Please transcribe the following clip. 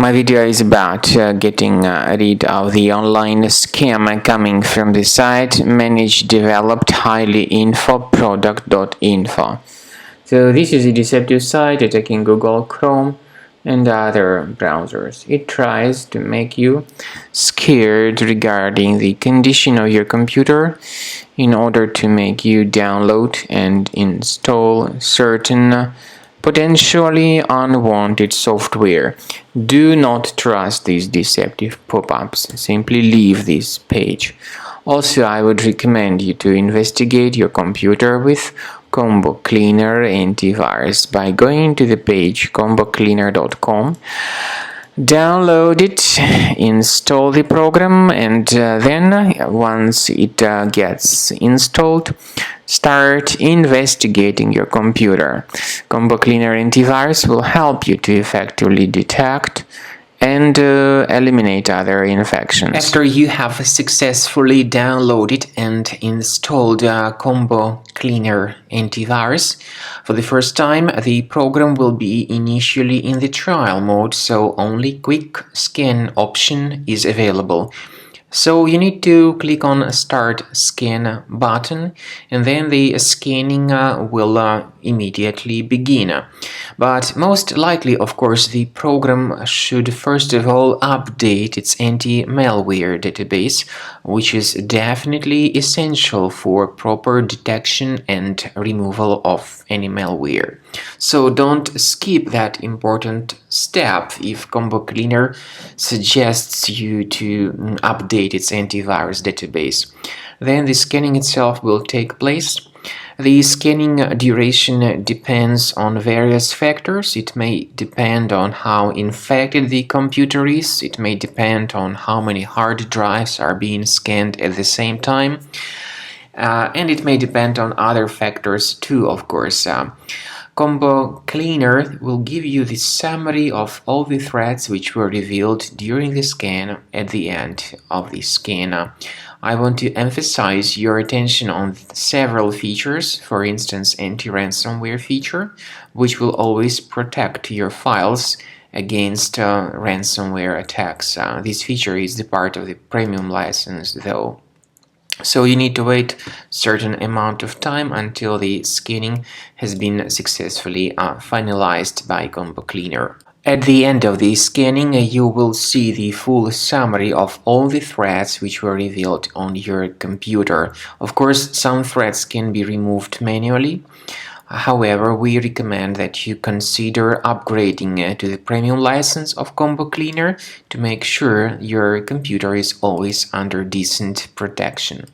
My video is about getting rid of the online scam coming from the site Managedevelopedhighlyinfo-product.info. So this is a deceptive site attacking Google Chrome and other browsers. It tries to make you scared regarding the condition of your computer in order to make you download and install certain potentially unwanted software. Do not trust these deceptive pop-ups. Simply leave this page. Also, I would recommend you to investigate your computer with Combo Cleaner antivirus by going to the page combocleaner.com. Download it, install the program, and then once it gets installed, start investigating your computer. Combo Cleaner antivirus will help you to effectively detect and eliminate other infections. After you have successfully downloaded and installed Combo Cleaner antivirus, for the first time the program will be initially in the trial mode, so only quick scan option is available. So you need to click on Start Scan button, and then the scanning will immediately begin. But most likely, of course, the program should first of all update its anti-malware database, which is definitely essential for proper detection and removal of any malware. So don't skip that important step if Combo Cleaner suggests you to update its antivirus database. Then the scanning itself will take place. The scanning duration depends on various factors. It may depend on how infected the computer is. It may depend on how many hard drives are being scanned at the same time. And it may depend on other factors too, of course. Combo Cleaner will give you the summary of all the threats which were revealed during the scan at the end of the scan. I want to emphasize your attention on several features, for instance, anti-ransomware feature, which will always protect your files against ransomware attacks. This feature is the part of the premium license, though. So you need to wait a certain amount of time until the scanning has been successfully finalized by Combo Cleaner. At the end of the scanning, you will see the full summary of all the threats which were revealed on your computer. Of course, some threats can be removed manually. However, we recommend that you consider upgrading to the premium license of Combo Cleaner to make sure your computer is always under decent protection.